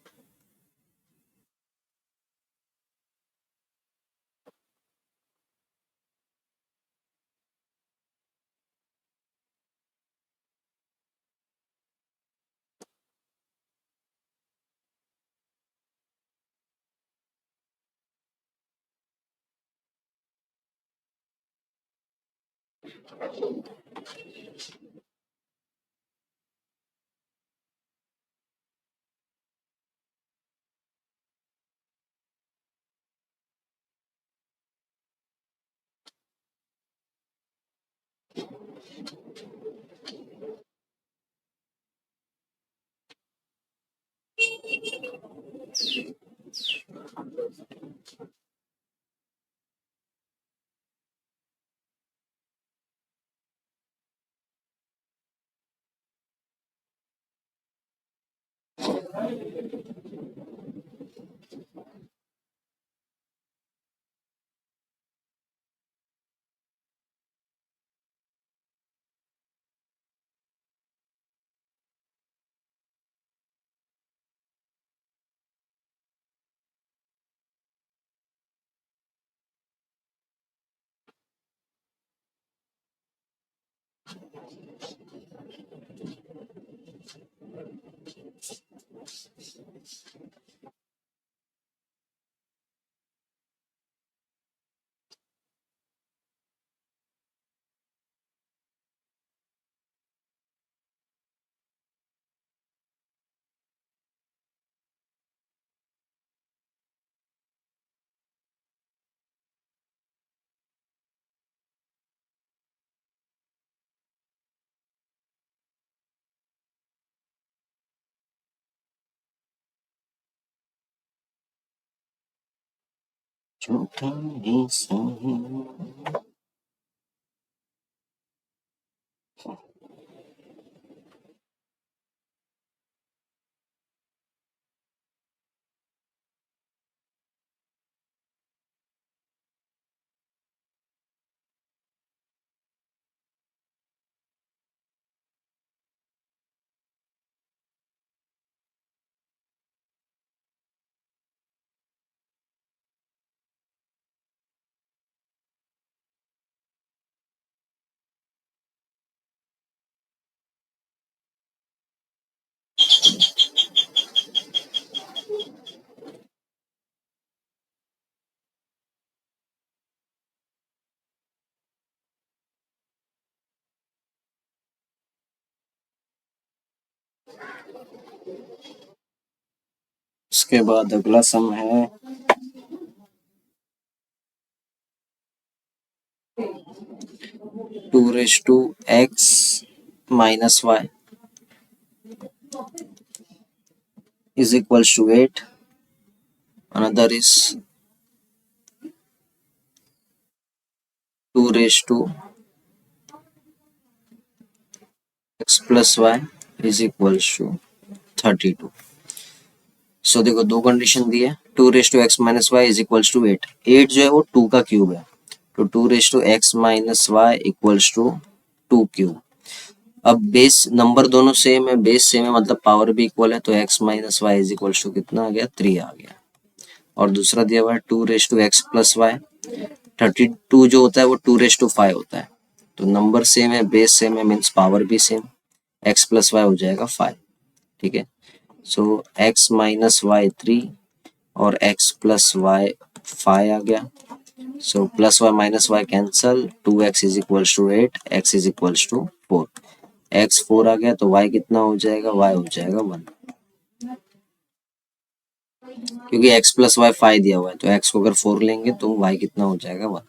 झूठा ही सही। उसके बाद अगला सम है 2 raised to x minus y is equals to 8. Another is 2 raised to x plus y is equals to 32. सो देखो दो कंडीशन दी है, 2 raise to x minus y is equals to 8. 8 जो है वो 2 का क्यूब है, तो 2 raise to x minus y equals to 2 cube. अब बेस नंबर दोनों सेम है, बेस सेम है मतलब पावर भी इक्वल है, तो x minus y is equals to कितना आ गया, 3 आ गया. और दूसरा दिया हुआ है 2 raise to x plus y. 32 जो होता है वो 2 रेज टू 5 होता है, तो नंबर सेम है, बेस सेम है, मीन्स पावर भी सेम. x प्लस वाई हो जाएगा 5. ठीक है, सो x माइनस वाई 3 और x प्लस वाई 5 आ गया. So plus y minus y cancel, 2x is equals to 8, x is equals to 4. x 4 आ गया तो y कितना हो जाएगा, y हो जाएगा 1. क्योंकि x प्लस वाई 5 दिया हुआ है, तो x को अगर 4 लेंगे तो y कितना हो जाएगा, 1.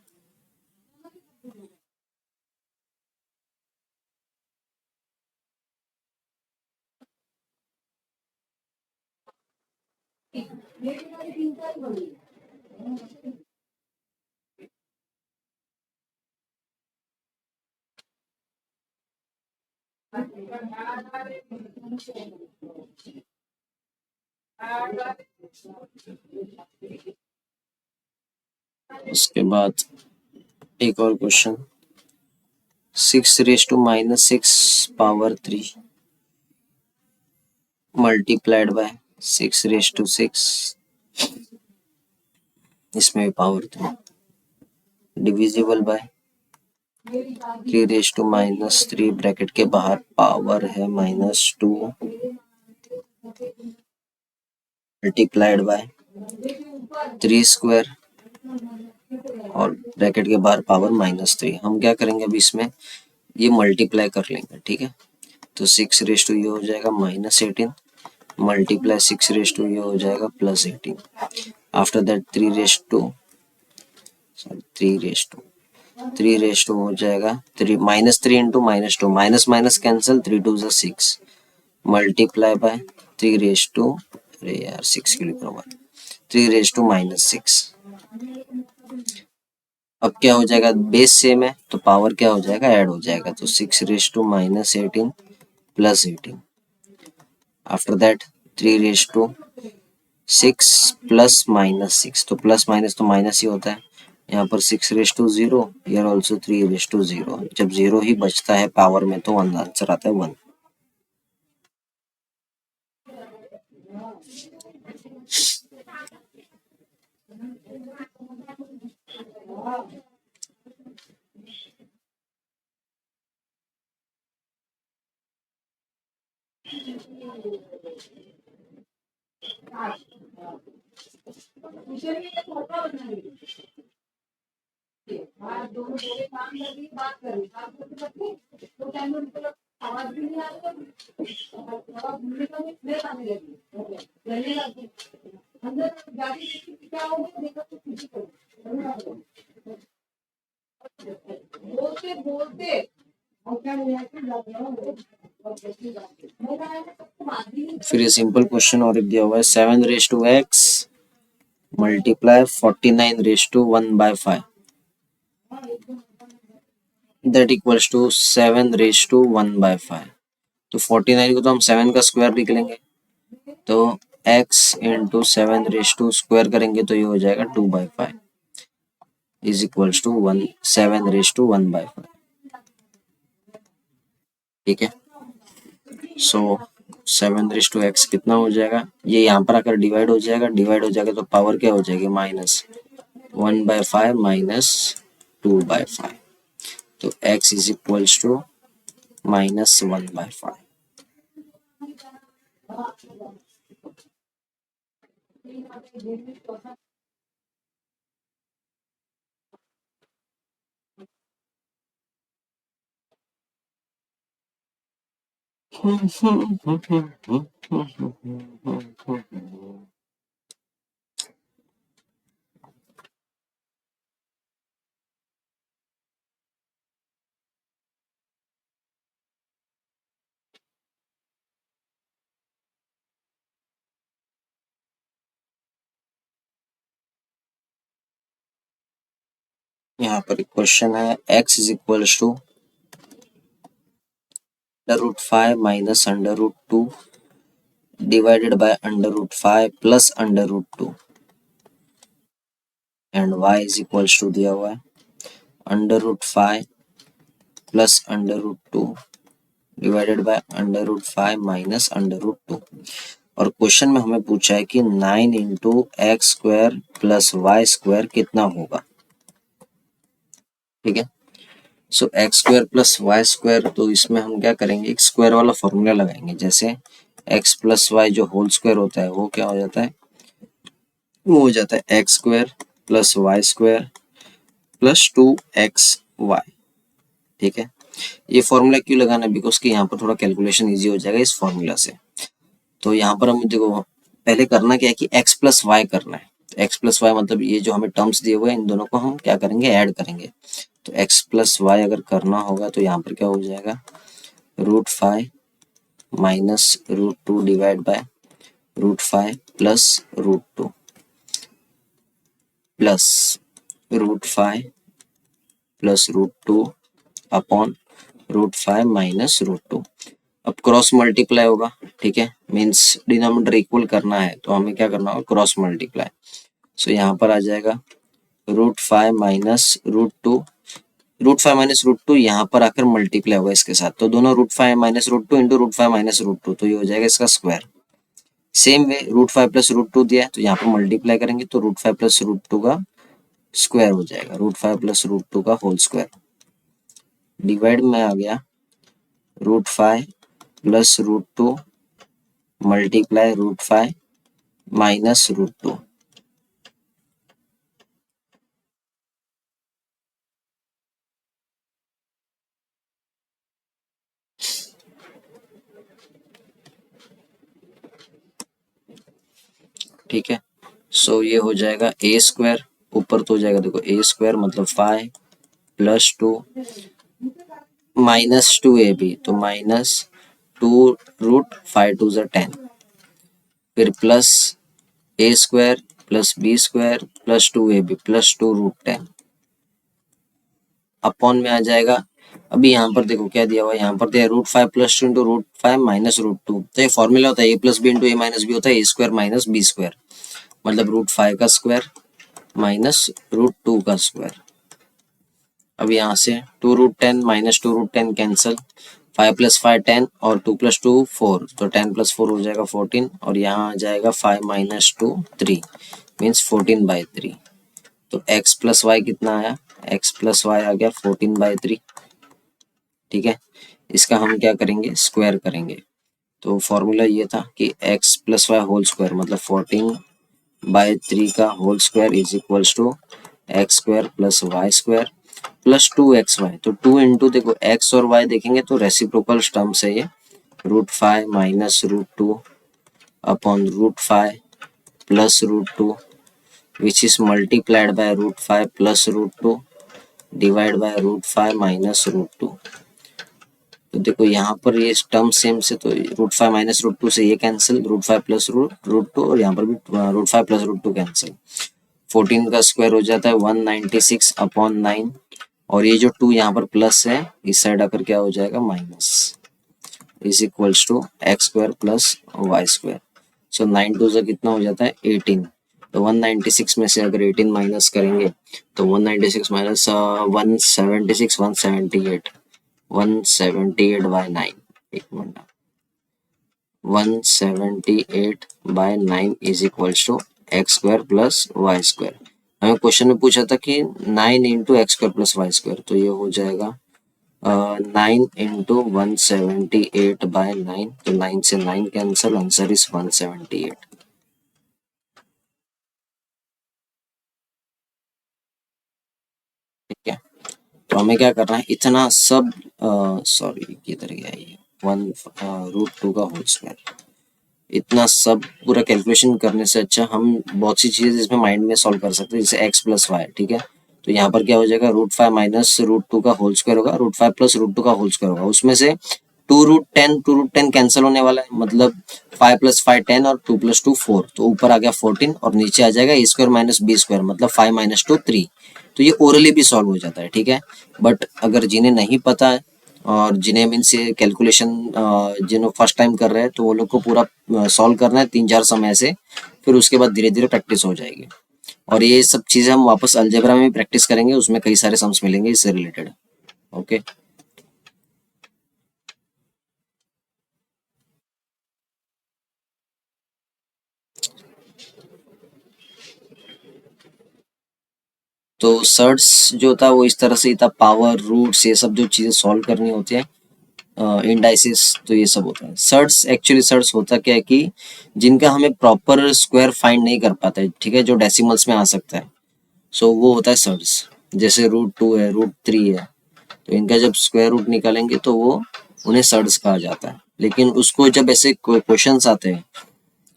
उसके बाद एक और question, 6 raise to minus 6 power 3 multiplied by 6 raise to 6, इसमें भी power 3 divisible by 3 raise to minus 3 bracket के बाहर पावर है -2 मल्टीप्लाइड बाय 3 स्क्वायर और ब्रैकेट के बाहर पावर -3. हम क्या करेंगे अभी इसमें ये मल्टीप्लाई कर लेंगे. ठीक है, तो 6 रेज टू ये हो जाएगा -18 मल्टीप्लाई 6 रेज टू ये हो जाएगा +18. After that 3 raise to 3 raise to हो जाएगा -3 into -2, minus minus cancel, 3 2 6 multiply by 3 raise to, अरे यार 6 के लिए 3 रेज टू -6. अब क्या हो जाएगा, बेस सेम है तो पावर क्या हो जाएगा, ऐड हो जाएगा, तो 6 raise to -18 +18. After that 3 raise to 6 plus -6, तो प्लस माइनस तो माइनस ही होता है. यहाँ पर 6 रेज टू 0, यार ऑल्सो 3 रेज टू 0. जब 0 ही बचता है पावर में तो आंसर आता है 1. फिर ये सिंपल क्वेश्चन और एक दिया हुआ है, 7 raise to x multiply 49 raise to 1/5 that equals to 7 raise to 1/5. तो 49 को तो हम 7 का स्क्वायर लिख लेंगे, तो x into 7 raise to square करेंगे तो ये हो जाएगा 2/5 is equals to 7 raise to 1/5. ठीक है, सो 7 रेज टू एक्स कितना हो जाएगा, ये यहाँ पर आकर डिवाइड हो जाएगा, तो पावर क्या हो जाएगी, -1/5 -2/5. तो x इज इक्वल्स टू -1/5. यहाँ पर एक क्वेश्चन है x is equals to √5 minus √2 divided by √5 plus √2 and y is equals to दिया हुआ है √5 प्लस √2 डिवाइडेड बाय √5 माइनस √2 और क्वेश्चन में हमें पूछा है कि 9 into x square plus Y square कितना होगा। ठीक है, so X square plus Y square, तो इसमें हम क्या करेंगे, एक स्क्वायर वाला फॉर्मूला लगाएंगे। जैसे एक्स प्लस वाई जो होल स्क्वायर होता है वो क्या हो जाता है, वो हो जाता है x square plus Y square plus 2xy। ठीक है, ये फॉर्मूला क्यों लगाना है, बिकॉज कि यहाँ पर थोड़ा कैलकुलेशन ईजी हो जाएगा इस फॉर्मूला से। तो यहाँ पर हम देखो पहले करना क्या है कि x प्लस वाई करना है। x प्लस वाई मतलब ये जो हमें टर्म्स दिए हुए हैं इन दोनों को हम क्या करेंगे, ऐड करेंगे। तो x प्लस वाई अगर करना होगा तो यहाँ पर क्या हो जाएगा, √5 minus √2 divide by √5 plus √2 plus √5 plus √2 upon √5 minus √2। अब क्रॉस मल्टीप्लाई होगा। ठीक है, मीन्स डिनोमिनेटर इक्वल करना है तो हमें क्या करना होगा, क्रॉस मल्टीप्लाई। सो यहाँ पर आ जाएगा √5 माइनस √2, √5 माइनस √2 यहाँ पर आकर मल्टीप्लाई होगा इसके साथ, तो दोनों √5 माइनस √2 इंटू √5 माइनस √2, तो ये हो जाएगा इसका स्क्वायर। सेम वे √5 प्लस √2 दिया है तो यहाँ पर मल्टीप्लाई करेंगे तो √5 प्लस √2 का स्क्वायर हो जाएगा, √5 प्लस √2 का होल स्क्वायर। डिवाइड में आ गया √5 प्लस √2 मल्टीप्लाई √5 माइनस √2। ठीक है, सो ये हो जाएगा ए स्क्वायर, ऊपर तो हो जाएगा देखो ए स्क्वायर मतलब 5 प्लस 2 माइनस 2ab, तो माइनस 2 √5 2 ज़ा 10, फिर plus A square plus B square plus 2ab plus 2 √10 upon में आ जाएगा। अभी यहाँ पर देखो क्या दिया हुआ है, यहाँ पर दिया √5 प्लस 2 इंटू √5 माइनस √2, तो ये फॉर्मूला होता है A plus B into A minus B, होता है A square minus B square, मतलब √5 का स्क्वायर माइनस √2 का स्क्वायर। अब यहाँ से 2 √10 माइनस 2 √10 कैंसिल, 5 प्लस 5 10 और 2 प्लस 2 4, तो 10 प्लस 4 हो जाएगा 14 और यहाँ आ जाएगा 5 माइनस 2 3 मीन्स 14/3। तो x प्लस वाई कितना आया, x प्लस वाई आ गया 14/3। ठीक है, इसका हम क्या करेंगे, स्क्वायर करेंगे। तो फॉर्मूला ये था कि x plus y whole square मतलब 14/3 का whole square is equals to x square plus Y square plus 2xy। तो 2 इंटू देखो x और y देखेंगे तो रेसिप्रोकल टर्म्स है ये, √5 minus √2 upon √5 plus √2 which is multiplied by √5 plus √2 divide by √5 minus √2। तो देखो यहाँ पर ये टर्म सेम से, तो √5 माइनस √2 से ये कैंसिल, √5 प्लस √2 और यहाँ पर भी √5 प्लस √2 कैंसिल। 14 का स्क्वायर हो जाता है 196 अपॉन 9 और ये जो 2 यहाँ पर प्लस है इस साइड आकर क्या हो जाएगा minus, is equals to x square plus Y square. So 9 2 से कितना हो जाता है 18, तो 196 में से अगर 18 माइनस करेंगे तो 196 माइनस 176 178 178/9, एक minute, 178/9 is equals to x square plus Y square. हमें क्वेश्चन में पूछा था कि 9 into x square plus Y square, तो ये हो जाएगा 9 इंटू 178/9, तो 9 से 9 कैंसिल, आंसर इज 178। ठीक है, तो हमें क्या करना है, इतना सब सॉरी किधर गया ये, 1√2 का होल स्क्वायर। इतना सब पूरा कैलकुलेशन करने से अच्छा हम बहुत सी चीज़ें इसमें माइंड में सॉल्व कर सकते हैं, जैसे x+y, ठीक है। तो यहाँ पर क्या हो जाएगा, √5 माइनस √2 का होल स्क्वायर होगा, √5 प्लस √2 का होल स्क्वायर होगा। उसमें से 2√10 कैंसिल होने वाला है, मतलब 5 + 5 10 और 2 + 2 4, तो ऊपर आ गया 14 और नीचे आ जाएगा a² - b², मतलब 5 - 2 3। तो ये ओरली भी सॉल्व हो जाता है, ठीक है। बट अगर जिन्हें नहीं पता है और जिन्हें मीन्स ये कैलकुलेशन जिन्होंने फर्स्ट टाइम कर रहे हैं, तो वो लोग को पूरा सॉल्व करना है 3-4 समय से, फिर उसके बाद धीरे धीरे प्रैक्टिस हो जाएगी। और ये सब चीज़ें हम वापस अलजेब्रा में भी प्रैक्टिस करेंगे, उसमें कई सारे सम्स मिलेंगे इससे रिलेटेड। ओके। तो सर्ट्स जो था वो इस तरह से ही था, पावर, रूट्स, ये सब जो चीज़ें सॉल्व करनी होती है, इंडाइसिस, तो ये सब होता है। सर्ट्स, एक्चुअली सर्ट्स होता क्या है कि जिनका हमें प्रॉपर स्क्वायर फाइंड नहीं कर पाता है, ठीक है, जो डेसिमल्स में आ सकता है, सो वो होता है सर्ट्स। जैसे √2 है, √3 है, तो इनका जब स्क्वायर रूट निकालेंगे तो वो उन्हें सर्ट्स कहा जाता है। लेकिन उसको जब ऐसे क्वेश्चंस आते हैं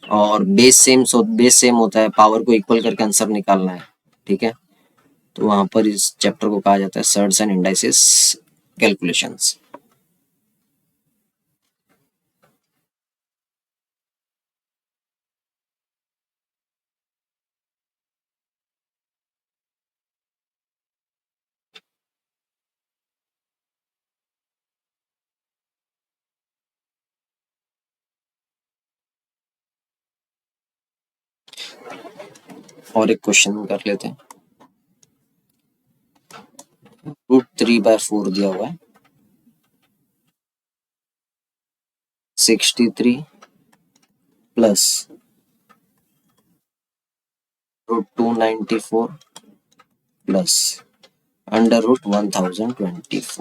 और बेस सेम होता है, पावर को इक्वल करके आंसर निकालना है, ठीक है, तो वहां पर इस चैप्टर को कहा जाता है सर्ट्स एंड इंडाइसिस कैलकुलेशंस। और एक क्वेश्चन कर लेते हैं। √3/4 दिया हुआ है, 63 प्लस √294 प्लस √1024।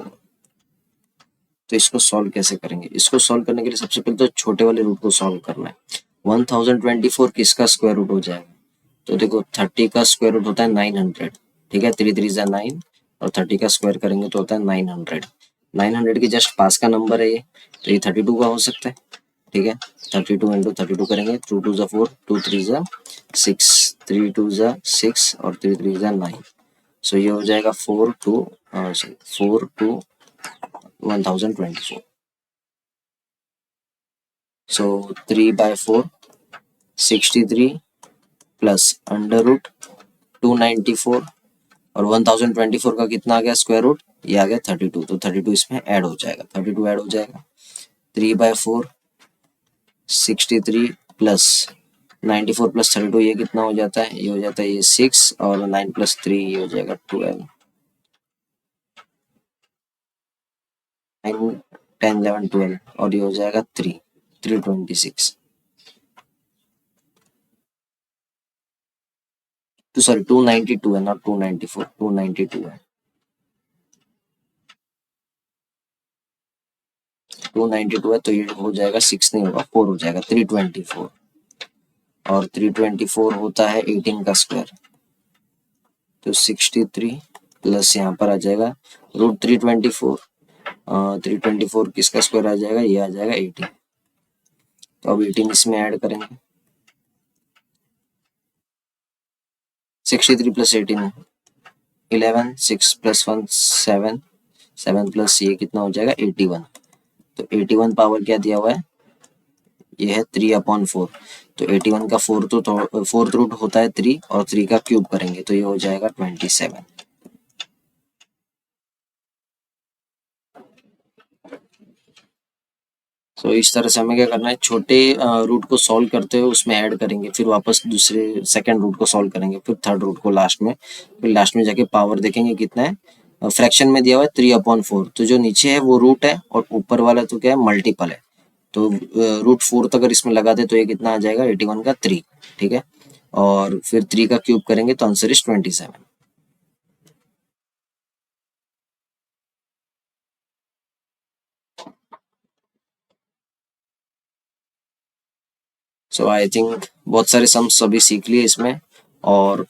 तो इसको सॉल्व कैसे करेंगे? इसको सॉल्व करने के लिए सबसे पहले तो छोटे वाले रूट को सॉल्व करना है। 1024 किसका स्क्वायर रूट हो जाएगा? तो देखो 30 का स्क्वायर रूट होता है 900, ठीक है, 3 3 जा 9, और 30 का स्क्वायर करेंगे तो होता है 900। 900 के जस्ट पास का नंबर है ये, तो ये 32 का हो सकता है, ठीक है। 32 इंटू 32 करेंगे, 2 2 जा 4, 2 3 जा 6, 3 2 जा 6 और 3 3 जा 9। सो ये हो जाएगा 4 1024। सो 3/4 63 प्लस √294, और 1024 का कितना आ गया स्क्वायर रूट? ये आ गया 32, तो 32 इसमें ऐड हो जाएगा, 32 ऐड हो जाएगा। 3/4 63 प्लस 94 प्लस 32, ये कितना हो जाता है? ये हो जाता है ये 6, और 9 + 3 ये हो जाएगा 12, 9 10 11 12, और ये हो जाएगा 326। तो सॉरी 292 है, नॉट 294, 292 है। 292 है, तो ये हो जाएगा 6 नहीं होगा, 4 हो जाएगा, 324। और 324 होता है 18 का स्क्वायर, तो 63 प्लस यहाँ पर आ जाएगा √324, 324 किसका स्क्वायर आ जाएगा? ये आ जाएगा 18। तो अब 18 इसमें ऐड करेंगे, 63 प्लस 18 11, 6 + 1 7, 7 प्लस ये कितना हो जाएगा 81। तो 81 पावर क्या दिया हुआ है? ये है 3/4। तो 81 का फोर्थ रूट होता है 3, और 3 का क्यूब करेंगे तो ये हो जाएगा 27। तो इस तरह से हमें क्या करना है, छोटे रूट को सॉल्व करते हुए उसमें ऐड करेंगे, फिर वापस दूसरे सेकंड रूट को सॉल्व करेंगे, फिर थर्ड रूट को लास्ट में, फिर लास्ट में जाके पावर देखेंगे कितना है। फ्रैक्शन में दिया हुआ है 3/4, तो जो नीचे है वो रूट है और ऊपर वाला तो क्या है, मल्टीपल है। तो √4 अगर इसमें लगा दे तो ये कितना आ जाएगा, 81 का 3, ठीक है। और फिर 3 का क्यूब करेंगे तो answer is 27। So I think बहुत सारे सम्स अभी सीख लिए इसमें, और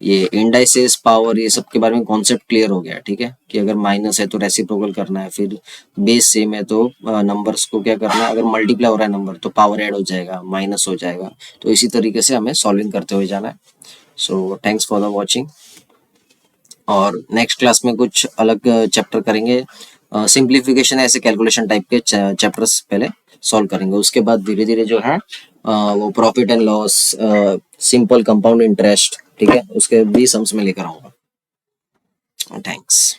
ये इंडाइसेस पावर ये सब के बारे में कॉन्सेप्ट क्लियर हो गया, ठीक है, कि अगर माइनस है तो रेसिप्रोकल करना है, फिर बेस सेम है तो नंबर्स को क्या करना है, अगर मल्टीप्लाई हो रहा है नंबर तो पावर ऐड हो जाएगा, माइनस हो जाएगा। तो इसी तरीके से हमें सॉल्विंग करते हुए जाना है। So thanks for the watching, और नेक्स्ट क्लास में कुछ अलग चैप्टर करेंगे। सिंप्लीफिकेशन ऐसे कैलकुलेशन टाइप के चैप्टर्स पहले सॉल्व करेंगे, उसके बाद धीरे धीरे जो है वो profit and loss, simple compound interest, ठीक है, उसके भी सम्स में लेकर आऊंगा। थैंक्स।